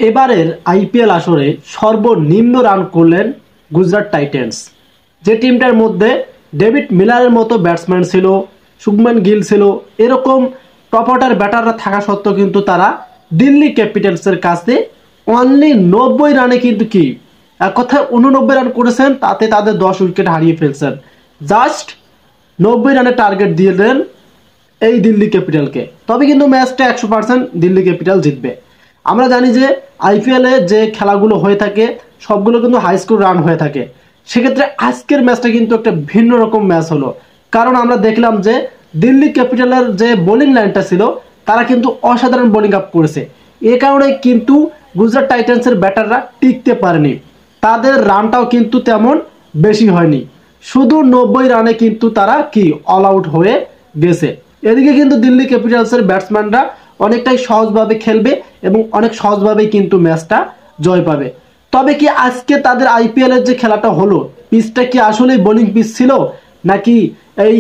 এবারের আইপিএল আসরে সর্বনিম্ন রান করলেন গুজরাট টাইটেন্স। যে টিমটার মধ্যে ডেভিড মিলারের মতো ব্যাটসম্যান ছিল, শুভমান গিল ছিল, এরকম টপ অর্ডার ব্যাটাররা থাকা সত্ত্বেও কিন্তু তারা দিল্লি ক্যাপিটালসের কাছে অনলি 90 রানে কিন্তু কি এক কথায় 89 রান করেছেন, তাতে তাদের 10 উইকেট হারিয়ে ফেলছেন। জাস্ট 90 রানের টার্গেট দিয়ে দেন এই দিল্লি ক্যাপিটালকে, তবে কিন্তু ম্যাচটা 100% দিল্লি ক্যাপিটাল জিতবে। আমরা জানি যে আইপিএলে যে খেলাগুলো হয়ে থাকে সবগুলো কিন্তু হাই স্কোর রান হয়ে থাকে। সেক্ষেত্রে আজকের ম্যাচটা কিন্তু একটা ভিন্ন রকম ম্যাচ হলো, কারণ আমরা দেখলাম যে দিল্লি ক্যাপিটালের যে বোলিং লাইনটা ছিল তারা কিন্তু অসাধারণ বোলিং আপ করেছে। এ কারণে কিন্তু গুজরাট টাইটান্সের ব্যাটাররা টিকতে পারেনি, তাদের রানটাও কিন্তু তেমন বেশি হয়নি, শুধু 90 রানে কিন্তু তারা কি অল আউট হয়ে গেছে। এদিকে কিন্তু দিল্লি ক্যাপিটালসের ব্যাটসম্যানরা অনেকটাই সহজভাবে খেলবে এবং অনেক সহজভাবেই কিন্তু ম্যাচটা জয় পাবে। তবে কি আজকে তাদের আইপিএল এর যে খেলাটা হলো, পিচটা কি আসলে বোলিং পিচ ছিল, নাকি এই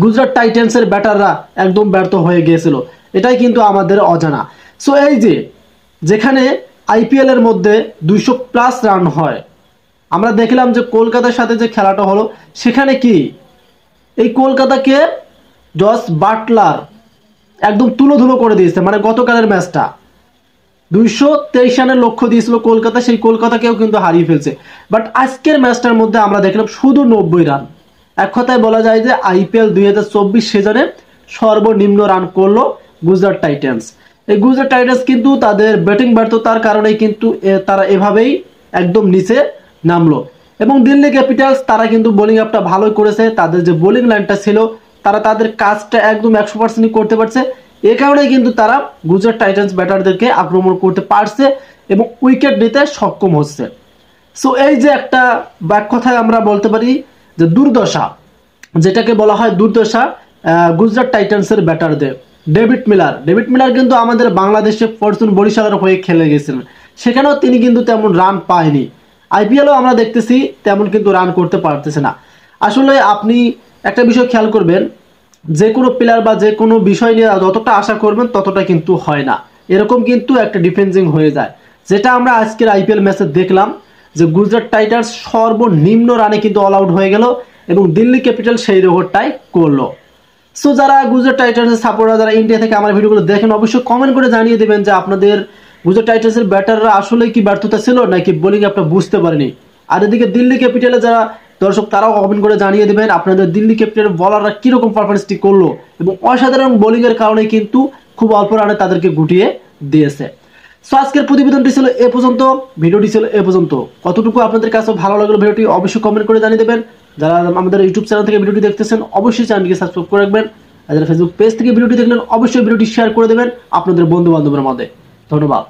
গুজরাট টাইটান্সের ব্যাটাররা একদম ব্যর্থ হয়ে গিয়েছিল, এটাই কিন্তু আমাদের অজানা। সো এই যে যেখানে আইপিএল এর মধ্যে 200+ রান হয়, আমরা দেখলাম যে কলকাতার সাথে যে খেলাটা হলো সেখানে কি এই কলকাতাকে জস বাটলার একদম তুলোধুলো করে দিয়েছে। মানে গতকালের ম্যাচটা 223 রানের লক্ষ্য দিয়েছিল কলকাতা, সেই কলকাতাকেও কিন্তু হারিয়ে ফেলছে। বাট আজকের ম্যাচটার মধ্যে আমরা দেখলাম শুধু 90 রান। এক কথায় বলা যায় যে আইপিএল 2024 সিজনে সর্বনিম্ন রান করলো গুজরাট টাইটান্স। এই গুজরাট টাইটান্স কিন্তু তাদের ব্যাটিং ব্যর্থতার কারণেই কিন্তু তারা এভাবেই একদম নিচে নামলো। এবং দিল্লি ক্যাপিটালস তারা কিন্তু বোলিং আপটা ভালোই করেছে, তাদের যে বোলিং লাইনটা ছিল তারা তাদের কাজটা একদম 100% করতে পারছে। এ কারণেই কিন্তু তারা গুজরাট টাইটান্স ব্যাটারদেরকে আক্রমণ করতে পারছে এবং উইকেট নিতে সক্ষম হচ্ছে। সো এই যে একটা এক কথায় আমরা বলতে পারি যে দুর্দশা, যেটাকে বলা হয় দুর্দশা গুজরাট টাইটান্সের ব্যাটারদের। ডেভিড মিলার কিন্তু আমাদের বাংলাদেশে ফরচুন বরিশালের হয়ে খেলে গেছিলেন, সেখানেও তিনি কিন্তু তেমন রান পায়নি। আইপিএলও আমরা দেখতেছি তেমন কিন্তু রান করতে পারতেছে না। আসলে আপনি একটা বিষয় খেয়াল করবেন, যে কোনো প্লেয়ার বা যে কোনো বিষয় নিয়ে যতটা আশা করবেন ততটা কিন্তু হয় না, এরকম কিন্তু একটা ডিফেন্সিং হয়ে যায়। যেটা আমরা আজকের আইপিএল ম্যাচে দেখলাম যে গুজরাট টাইটান্স সর্বনিম্ন রানে কিন্তু অল আউট হয়ে গেল এবং দিল্লি ক্যাপিটাল সেই রেকর্ডটাই করলো। সো যারা গুজরাট টাইটান্সের সাপোর্টার, যারা ইন্ডিয়া থেকে আমার ভিডিওগুলো দেখেন, অবশ্যই কমেন্ট করে জানিয়ে দেবেন যে আপনাদের গুজরাট টাইটান্সের ব্যাটাররা আসলে কি ব্যর্থতা ছিল নাকি বোলিং আপটা বুঝতে পারেনি। আর এদিকে দিল্লি ক্যাপিটালে যারা দর্শক তারাও কমেন্ট করে জানিয়ে দেবেন আপনাদের দিল্লি ক্যাপিটালের বলাররা কিরকম পারফরমেন্সটি করলো এবং অসাধারণ বোলিং এর কারণে কিন্তু খুব অল্প রানে তাদেরকে গুটিয়ে দিয়েছে। সো আজকের প্রতিবেদনটি ছিল এ পর্যন্ত, ভিডিওটি ছিল এ পর্যন্ত। কতটুকু আপনাদের কাছে ভালো লাগলো ভিডিওটি অবশ্যই কমেন্ট করে জানিয়ে দেবেন। যারা আমাদের ইউটিউব চ্যানেল থেকে ভিডিওটি দেখতেছেন অবশ্যই চ্যানেলটিকে সাবস্ক্রাইব করে রাখবেন। আর যারা ফেসবুক পেজ থেকে ভিডিওটি দেখলেন অবশ্যই ভিডিওটি শেয়ার করে দেবেন আপনাদের বন্ধু বান্ধবের মধ্যে। ধন্যবাদ।